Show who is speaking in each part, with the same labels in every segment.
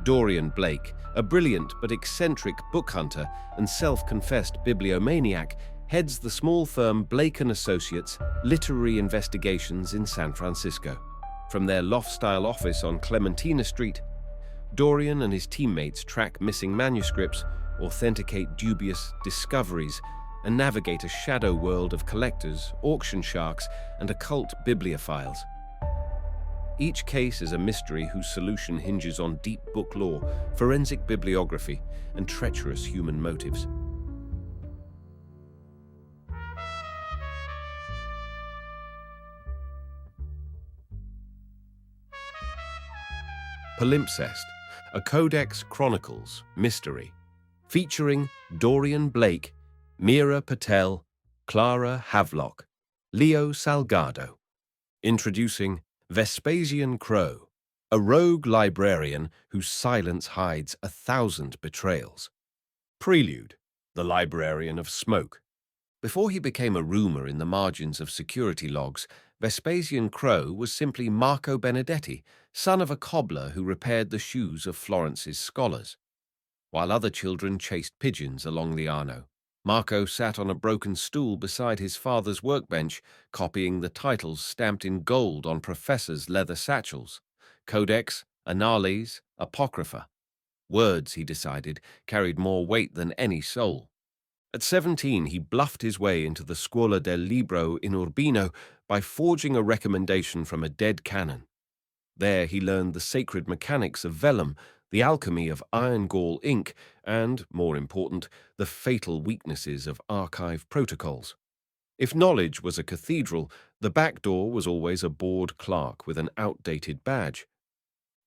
Speaker 1: Dorian Blake, a brilliant but eccentric book hunter and self-confessed bibliomaniac, heads the small firm Blake Associates Literary Investigations in San Francisco. From their loft-style office on Clementina Street, Dorian and his teammates track missing manuscripts, authenticate dubious discoveries, and navigate a shadow world of collectors, auction sharks, and occult bibliophiles. Each case is a mystery whose solution hinges on deep book lore, forensic bibliography, and treacherous human motives. Palimpsest, a Codex Chronicles mystery, featuring Dorian Blake, Meera Patel, Clara Havelock, Leo Salgado. Introducing Vespasian Crow, a rogue librarian whose silence hides 1,000 betrayals. Prelude, the librarian of smoke. Before he became a rumor in the margins of security logs, Vespasian Crow was simply Marco Benedetti, son of a cobbler who repaired the shoes of Florence's scholars. While other children chased pigeons along the Arno, Marco sat on a broken stool beside his father's workbench, copying the titles stamped in gold on professors' leather satchels: Codex, Annales, Apocrypha. Words, he decided, carried more weight than any soul. At 17, he bluffed his way into the Scuola del Libro in Urbino by forging a recommendation from a dead canon. There he learned the sacred mechanics of vellum, the alchemy of iron gall ink, and, more important, the fatal weaknesses of archive protocols. If knowledge was a cathedral, the back door was always a bored clerk with an outdated badge.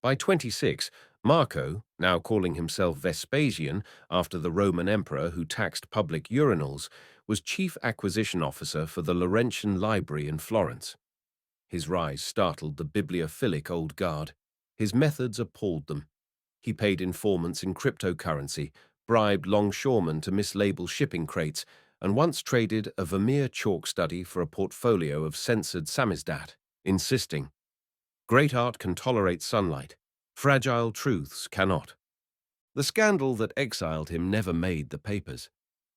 Speaker 1: By 26, Marco, now calling himself Vespasian after the Roman emperor who taxed public urinals, was chief acquisition officer for the Laurentian Library in Florence. His rise startled the bibliophilic old guard. His methods appalled them. He paid informants in cryptocurrency, bribed longshoremen to mislabel shipping crates, and once traded a Vermeer chalk study for a portfolio of censored samizdat, insisting, "Great art can tolerate sunlight. Fragile truths cannot." The scandal that exiled him never made the papers.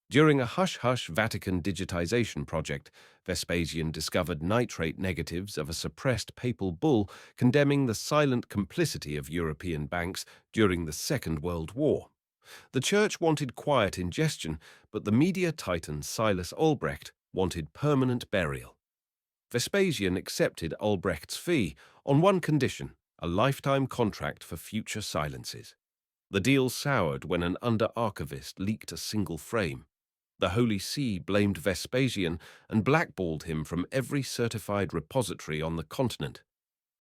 Speaker 1: During a hush-hush Vatican digitization project, Vespasian discovered nitrate negatives of a suppressed papal bull condemning the silent complicity of European banks during the Second World War. The church wanted quiet ingestion, but the media titan Silas Albrecht wanted permanent burial. Vespasian accepted Albrecht's fee on one condition: a lifetime contract for future silences. The deal soured when an under-archivist leaked a single frame. The Holy See blamed Vespasian and blackballed him from every certified repository on the continent.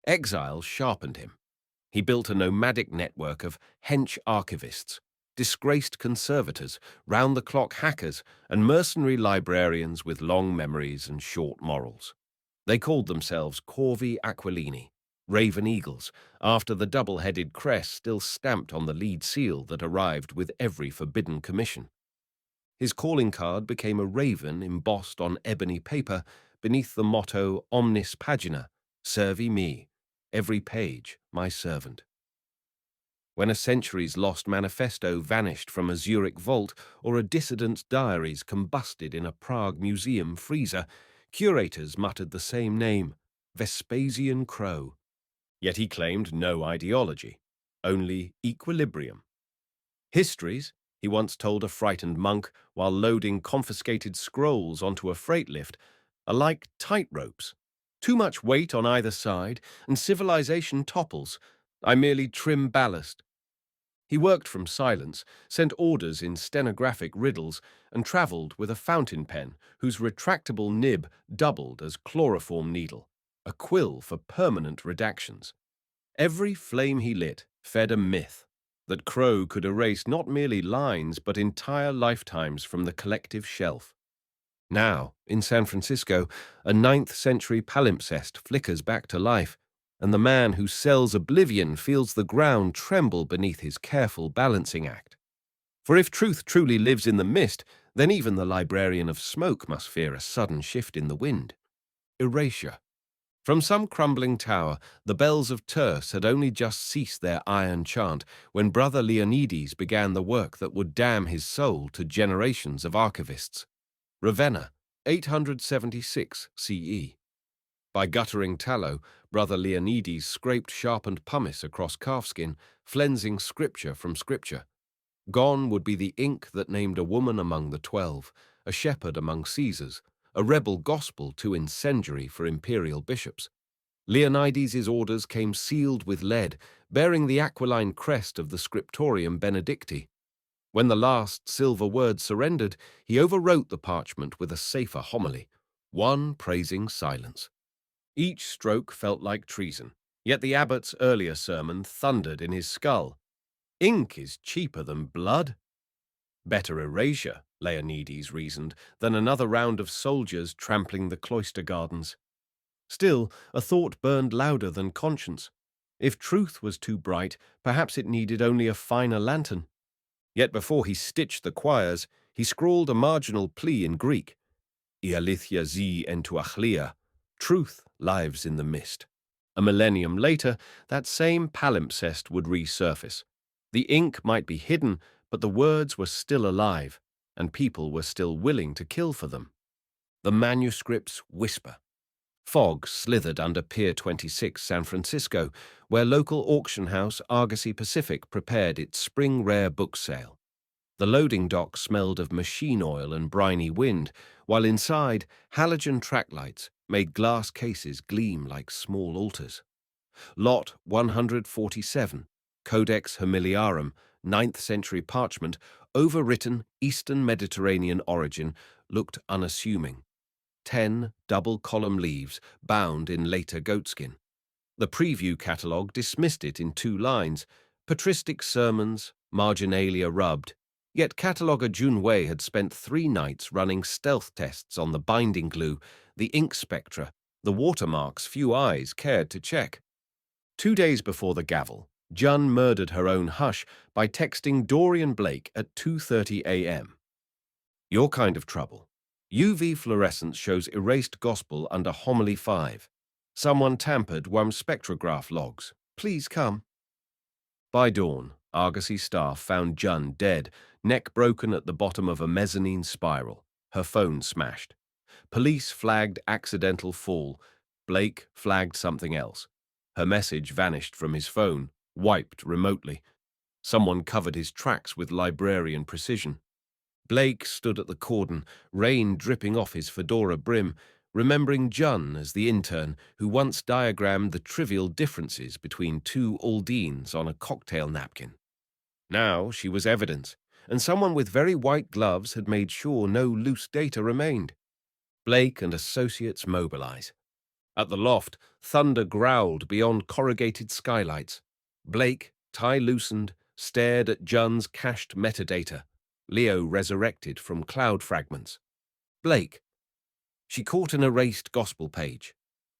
Speaker 1: Exile sharpened him. He built a nomadic network of hench archivists, disgraced conservators, round-the-clock hackers, and mercenary librarians with long memories and short morals. They called themselves Corvi Aquilini, Raven Eagles, after the double-headed crest still stamped on the lead seal that arrived with every forbidden commission. His calling card became a raven embossed on ebony paper beneath the motto Omnis Pagina, Servi Me, every page my servant. When a centuries-lost manifesto vanished from a Zurich vault or a dissident's diaries combusted in a Prague museum freezer, curators muttered the same name, Vespasian Crow. Yet he claimed no ideology, only equilibrium. Histories, he once told a frightened monk while loading confiscated scrolls onto a freight lift, are like tightropes. Too much weight on either side, and civilization topples. I merely trim ballast. He worked from silence, sent orders in stenographic riddles, and traveled with a fountain pen whose retractable nib doubled as chloroform needle, a quill for permanent redactions. Every flame he lit fed a myth that Crow could erase not merely lines but entire lifetimes from the collective shelf. Now, in San Francisco, a 9th-century palimpsest flickers back to life, and the man who sells oblivion feels the ground tremble beneath his careful balancing act. For if truth truly lives in the mist, then even the librarian of smoke must fear a sudden shift in the wind. Erasure. From some crumbling tower, the bells of Terce had only just ceased their iron chant when Brother Leonides began the work that would damn his soul to generations of archivists. Ravenna, 876 CE. By guttering tallow, Brother Leonides scraped sharpened pumice across calfskin, flensing scripture from scripture. Gone would be the ink that named a woman among the 12, a shepherd among Caesars, a rebel gospel too incendiary for imperial bishops. Leonides's orders came sealed with lead, bearing the aquiline crest of the Scriptorium Benedicti. When the last silver word surrendered, he overwrote the parchment with a safer homily, one praising silence. Each stroke felt like treason, yet the abbot's earlier sermon thundered in his skull. Ink is cheaper than blood. Better erasure, Leonides reasoned, than another round of soldiers trampling the cloister gardens. Still, a thought burned louder than conscience. If truth was too bright, perhaps it needed only a finer lantern. Yet before he stitched the quires, he scrawled a marginal plea in Greek. I alithia zi en tu achlia. Truth lives in the mist. A millennium later, that same palimpsest would resurface. The ink might be hidden, but the words were still alive, and people were still willing to kill for them. The manuscripts whisper. Fog slithered under Pier 26, San Francisco, where local auction house Argosy Pacific prepared its spring rare book sale. The loading dock smelled of machine oil and briny wind, while inside, halogen track lights made glass cases gleam like small altars. Lot 147, Codex Familiarum, 9th century parchment, overwritten Eastern Mediterranean origin, looked unassuming. 10 double-column leaves bound in later goatskin. The preview catalogue dismissed it in 2 lines, patristic sermons, marginalia rubbed, yet cataloguer Junwei had spent 3 nights running stealth tests on the binding glue, the ink spectra, the watermarks few eyes cared to check. 2 days before the gavel, Jun murdered her own hush by texting Dorian Blake at 2:30 a.m. Your kind of trouble. UV fluorescence shows erased gospel under homily 5. Someone tampered WAM spectrograph logs. Please come. By dawn, Argosy staff found Jun dead, neck broken at the bottom of a mezzanine spiral, her phone smashed. Police flagged accidental fall. Blake flagged something else. Her message vanished from his phone, wiped remotely. Someone covered his tracks with librarian precision. Blake stood at the cordon, rain dripping off his fedora brim, remembering Jun as the intern who once diagrammed the trivial differences between 2 Aldeans on a cocktail napkin. Now she was evidence, and someone with very white gloves had made sure no loose data remained. Blake and associates mobilize. At the loft, thunder growled beyond corrugated skylights. Blake, tie loosened, stared at Jun's cached metadata. Leo resurrected from cloud fragments. Blake. She caught an erased gospel page.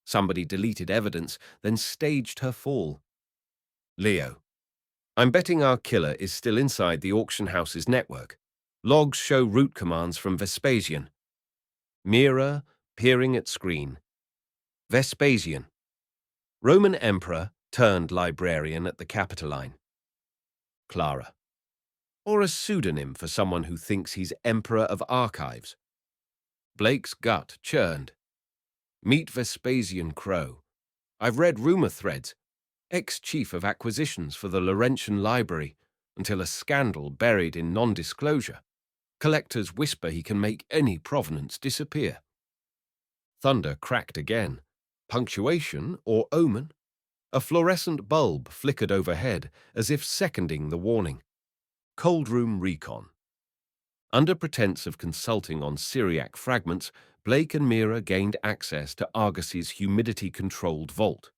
Speaker 1: Somebody deleted evidence, then staged her fall. Leo. I'm betting our killer is still inside the auction house's network. Logs show route commands from Vespasian. Mira, peering at screen. Vespasian. Roman emperor turned librarian at the Capitoline. Clara. Or a pseudonym for someone who thinks he's emperor of archives. Blake's gut churned. Meet Vespasian Crow. I've read rumor threads. Ex-chief of acquisitions for the Laurentian Library, until a scandal buried in non-disclosure. Collectors whisper he can make any provenance disappear. Thunder cracked again. Punctuation or omen? A fluorescent bulb flickered overhead, as if seconding the warning. Cold room recon. Under pretense of consulting on Syriac fragments, Blake and Mira gained access to Argosy's humidity-controlled vault.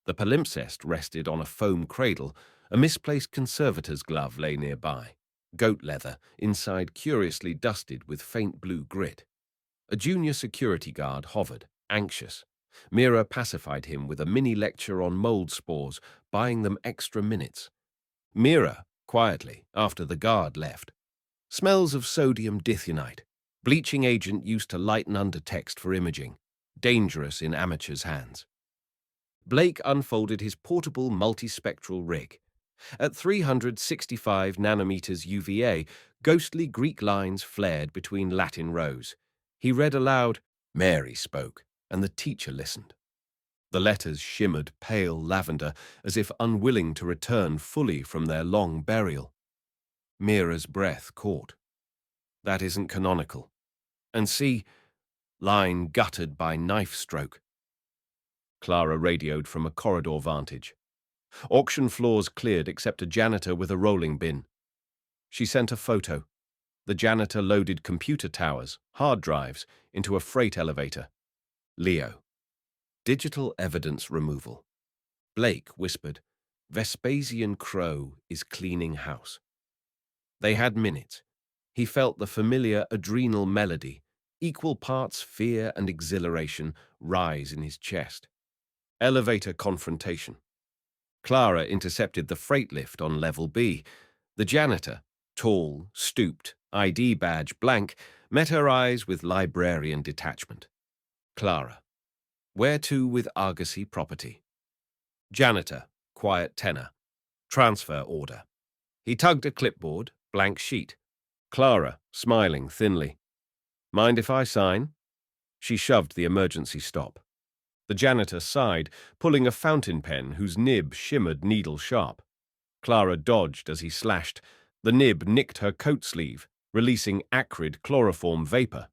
Speaker 1: The palimpsest rested on a foam cradle. A misplaced conservator's glove lay nearby, goat leather, inside curiously dusted with faint blue grit. A junior security guard hovered, anxious. Mira pacified him with a mini-lecture on mold spores, buying them extra minutes. Mira, quietly, after the guard left. Smells of sodium dithionite, bleaching agent used to lighten undertext for imaging, dangerous in amateurs' hands. Blake unfolded his portable multispectral rig. At 365 nanometers UVA, ghostly Greek lines flared between Latin rows. He read aloud. Mary spoke, and the teacher listened. The letters shimmered pale lavender, as if unwilling to return fully from their long burial. Mira's breath caught. That isn't canonical. And see, line guttered by knife stroke. Clara radioed from a corridor vantage. Auction floors cleared except a janitor with a rolling bin. She sent a photo. The janitor loaded computer towers, hard drives, into a freight elevator. Leo. Digital evidence removal. Blake whispered, Vespasian Crow is cleaning house. They had minutes. He felt the familiar adrenal melody, equal parts fear and exhilaration, rise in his chest. Elevator confrontation. Clara intercepted the freight lift on level B. The janitor, tall, stooped, ID badge blank, met her eyes with librarian detachment. Clara. Where to with Argosy property? Janitor, quiet tenor. Transfer order. He tugged a clipboard, blank sheet. Clara, smiling thinly. Mind if I sign? She shoved the emergency stop. The janitor sighed, pulling a fountain pen whose nib shimmered needle-sharp. Clara dodged as he slashed. The nib nicked her coat sleeve, releasing acrid chloroform vapor.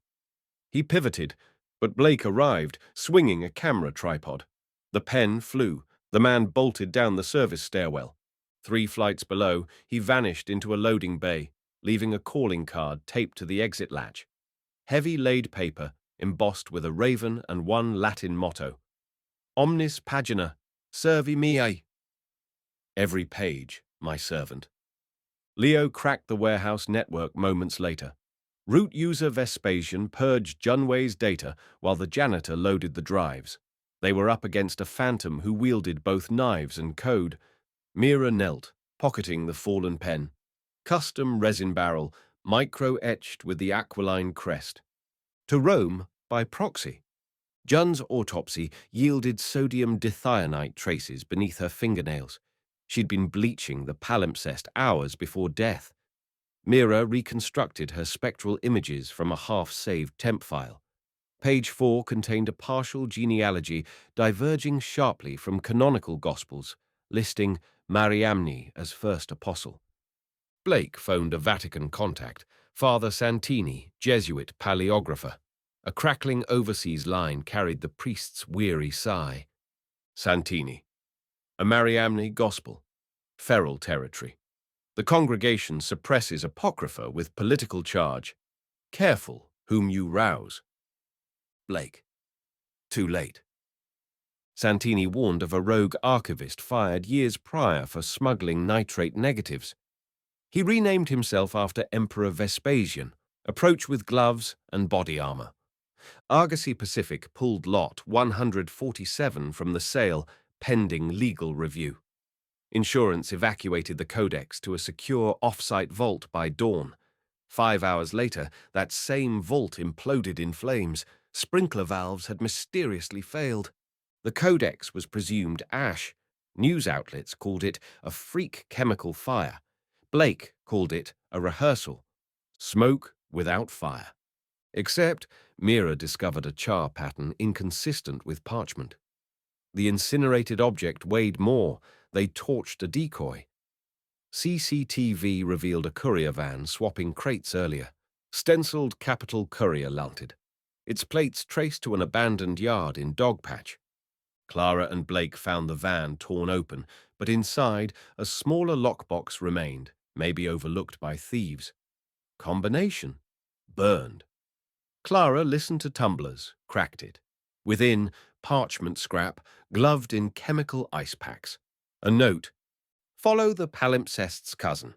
Speaker 1: He pivoted, but Blake arrived, swinging a camera tripod. The pen flew. The man bolted down the service stairwell. 3 flights below, he vanished into a loading bay, leaving a calling card taped to the exit latch. Heavy laid paper, embossed with a raven and one Latin motto. Omnis pagina, servi miei. Every page, my servant. Leo cracked the warehouse network moments later. Root user Vespasian purged Junway's data while the janitor loaded the drives. They were up against a phantom who wielded both knives and code. Mira knelt, pocketing the fallen pen. Custom resin barrel, micro-etched with the aquiline crest. To Rome by proxy. Jun's autopsy yielded sodium dithionite traces beneath her fingernails. She'd been bleaching the palimpsest hours before death. Mira reconstructed her spectral images from a half-saved temp file. Page 4 contained a partial genealogy diverging sharply from canonical Gospels, listing Mariamne as first apostle. Blake phoned a Vatican contact, Father Santini, Jesuit paleographer. A crackling overseas line carried the priest's weary sigh. Santini. A Mariamne Gospel. Feral territory. The congregation suppresses apocrypha with political charge. Careful whom you rouse. Blake. Too late. Santini warned of a rogue archivist fired years prior for smuggling nitrate negatives. He renamed himself after Emperor Vespasian, approach with gloves and body armor. Argosy Pacific pulled lot 147 from the sale, pending legal review. Insurance evacuated the codex to a secure off-site vault by dawn. 5 hours later, that same vault imploded in flames. Sprinkler valves had mysteriously failed. The codex was presumed ash. News outlets called it a freak chemical fire. Blake called it a rehearsal. Smoke without fire. Except Mira discovered a char pattern inconsistent with parchment. The incinerated object weighed more. They torched a decoy. CCTV revealed a courier van swapping crates earlier. Stenciled Capital Courier mounted. Its plates traced to an abandoned yard in Dogpatch. Clara and Blake found the van torn open, but inside a smaller lockbox remained, maybe overlooked by thieves. Combination. Burned. Clara listened to tumblers, cracked it. Within, parchment scrap, gloved in chemical ice packs. A note. Follow the palimpsest's cousin.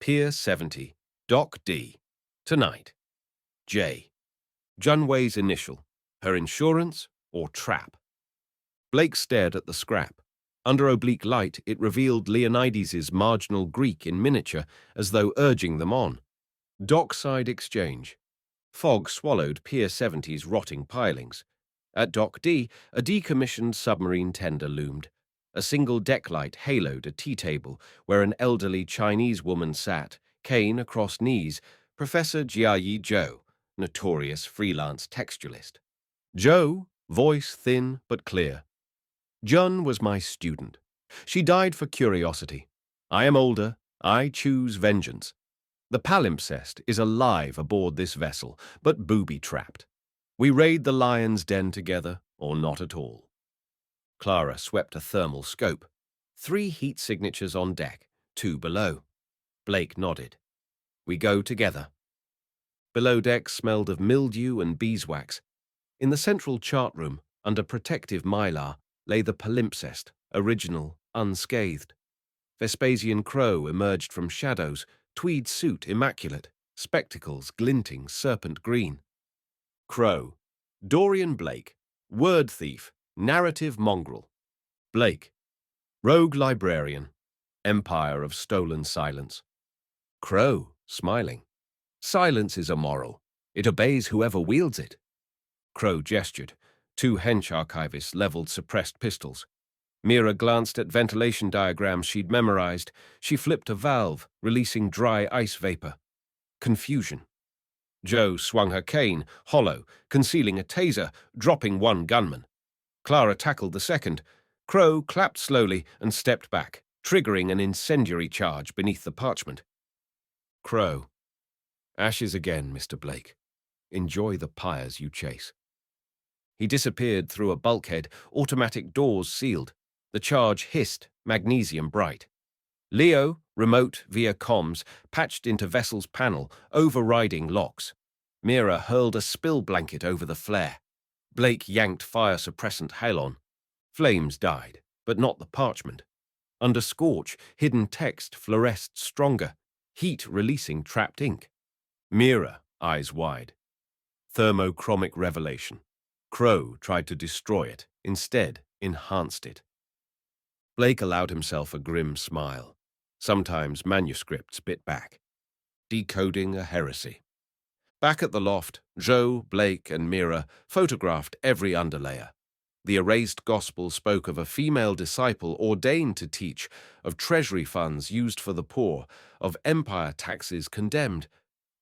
Speaker 1: Pier 70. Doc D. Tonight. J. Junway's initial. Her insurance or trap? Blake stared at the scrap. Under oblique light, it revealed Leonides's marginal Greek in miniature, as though urging them on. Dockside exchange. Fog swallowed Pier 70's rotting pilings. At Dock D, a decommissioned submarine tender loomed. A single deck light haloed a tea table where an elderly Chinese woman sat, cane across knees, Professor Jiayi Zhou, notorious freelance textualist. Zhou, voice thin but clear. Jun was my student. She died for curiosity. I am older. I choose vengeance. The Palimpsest is alive aboard this vessel, but booby-trapped. We raid the lion's den together, or not at all. Clara swept a thermal scope. 3 heat signatures on deck, 2 below. Blake nodded. We go together. Below deck smelled of mildew and beeswax. In the central chart room, under protective mylar, lay the Palimpsest, original, unscathed. Vespasian Crow emerged from shadows, tweed suit immaculate, spectacles glinting serpent green. Crow, Dorian Blake, word thief, narrative mongrel. Blake, rogue librarian, empire of stolen silence. Crow, smiling. Silence is immoral. It obeys whoever wields it. Crow gestured. 2 hench archivists leveled suppressed pistols. Mira glanced at ventilation diagrams she'd memorized. She flipped a valve, releasing dry ice vapor. Confusion. Joe swung her cane, hollow, concealing a taser, dropping 1 gunman. Clara tackled the second. Crow clapped slowly and stepped back, triggering an incendiary charge beneath the parchment. Crow. Ashes again, Mr. Blake. Enjoy the pyres you chase. He disappeared through a bulkhead, automatic doors sealed. The charge hissed, magnesium bright. Leo, remote via comms, patched into vessel's panel, overriding locks. Mira hurled a spill blanket over the flare. Blake yanked fire suppressant halon. Flames died, but not the parchment. Under scorch, hidden text fluoresced stronger, heat releasing trapped ink. Mira, eyes wide. Thermochromic revelation. Crow tried to destroy it, instead enhanced it. Blake allowed himself a grim smile. Sometimes manuscripts bit back. Decoding a heresy. Back at the loft, Joe, Blake, and Mira photographed every underlayer. The erased gospel spoke of a female disciple ordained to teach, of treasury funds used for the poor, of empire taxes condemned,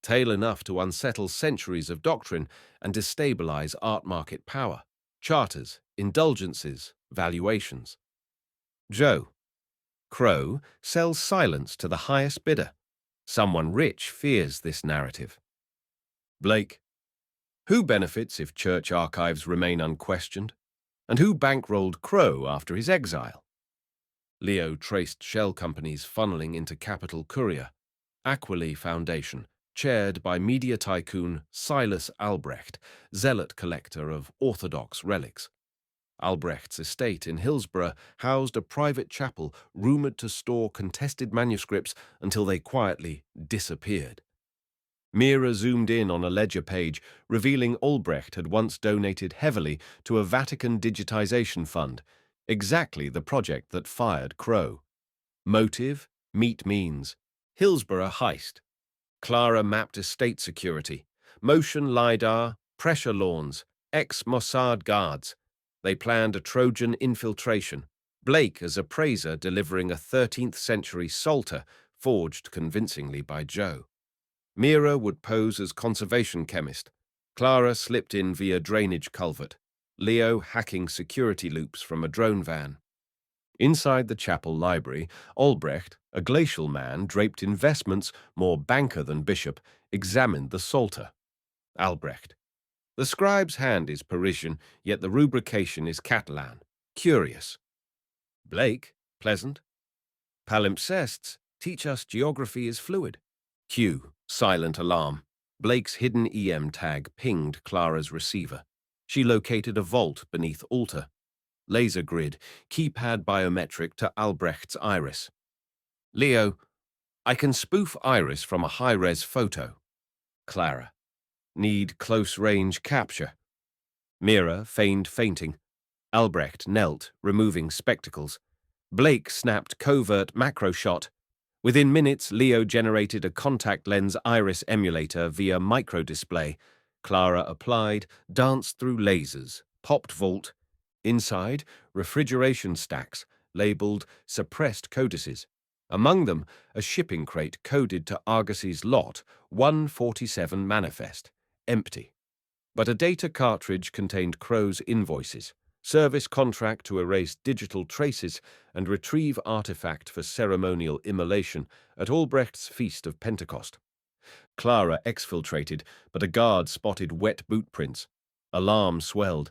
Speaker 1: tale enough to unsettle centuries of doctrine and destabilize art market power, charters, indulgences, valuations. Joe. Crow sells silence to the highest bidder. Someone rich fears this narrative. Blake. Who benefits if church archives remain unquestioned? And who bankrolled Crow after his exile? Leo traced shell companies funneling into Capital Courier. Aquili Foundation, chaired by media tycoon Silas Albrecht, zealot collector of orthodox relics. Albrecht's estate in Hillsborough housed a private chapel rumored to store contested manuscripts until they quietly disappeared. Mira zoomed in on a ledger page, revealing Albrecht had once donated heavily to a Vatican digitization fund, exactly the project that fired Crow. Motive, meet means. Hillsborough heist. Clara mapped estate security. Motion LiDAR, pressure lawns, ex-Mossad guards. They planned a Trojan infiltration. Blake as appraiser delivering a 13th-century psalter forged convincingly by Joe. Mira would pose as conservation chemist. Clara slipped in via drainage culvert. Leo hacking security loops from a drone van. Inside the chapel library, Albrecht, a glacial man draped in vestments, more banker than bishop, examined the psalter. Albrecht. The scribe's hand is Parisian, yet the rubrication is Catalan. Curious. Blake. Pleasant. Palimpsests teach us geography is fluid. Q. Silent alarm. Blake's hidden EM tag pinged Clara's receiver. She located a vault beneath altar. Laser grid, keypad biometric to Albrecht's iris. Leo, I can spoof iris from a high-res photo. Clara. Need close-range capture. Mira feigned fainting. Albrecht knelt, removing spectacles. Blake snapped covert macro shot. Within minutes, Leo generated a contact lens iris emulator via microdisplay. Clara applied, danced through lasers, popped vault. Inside, refrigeration stacks labeled suppressed codices. Among them, a shipping crate coded to Argos's lot 147 manifest, empty. But a data cartridge contained Crow's invoices, service contract to erase digital traces and retrieve artifact for ceremonial immolation at Albrecht's Feast of Pentecost. Clara exfiltrated, but a guard spotted wet boot prints. Alarm swelled.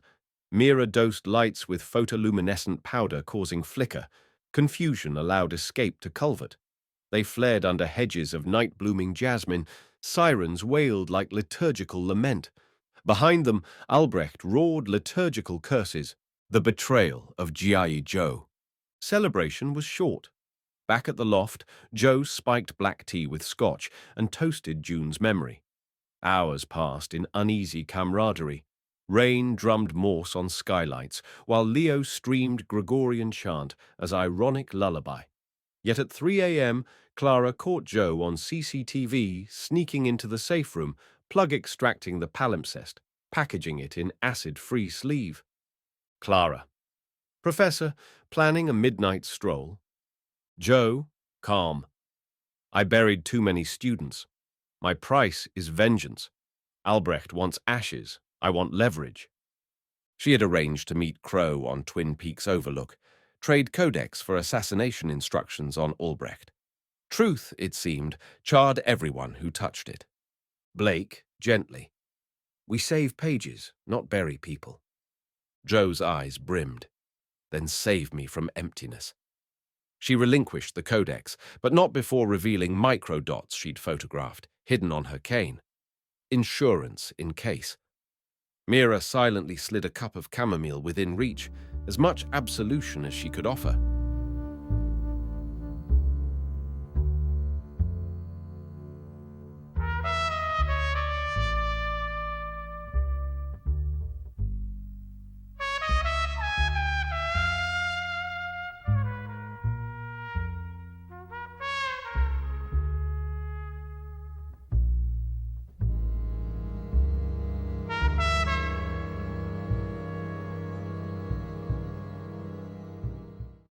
Speaker 1: Mira dosed lights with photoluminescent powder causing flicker. Confusion allowed escape to culvert. They fled under hedges of night-blooming jasmine. Sirens wailed like liturgical lament. Behind them, Albrecht roared liturgical curses. The betrayal of G.I. Joe. Celebration was short. Back at the loft, Joe spiked black tea with scotch and toasted June's memory. Hours passed in uneasy camaraderie. Rain drummed Morse on skylights, while Leo streamed Gregorian chant as ironic lullaby. Yet at 3 a.m., Clara caught Joe on CCTV sneaking into the safe room, plug extracting the palimpsest, packaging it in acid-free sleeve. Clara. Professor, planning a midnight stroll. Joe, calm. I buried too many students. My price is vengeance. Albrecht wants ashes. I want leverage. She had arranged to meet Crow on Twin Peaks Overlook, trade codex for assassination instructions on Albrecht. Truth, it seemed, charred everyone who touched it. Blake, gently. We save pages, not bury people. Joe's eyes brimmed. Then save me from emptiness. She relinquished the codex, but not before revealing microdots she'd photographed, hidden on her cane. Insurance in case. Mira silently slid a cup of chamomile within reach, as much absolution as she could offer.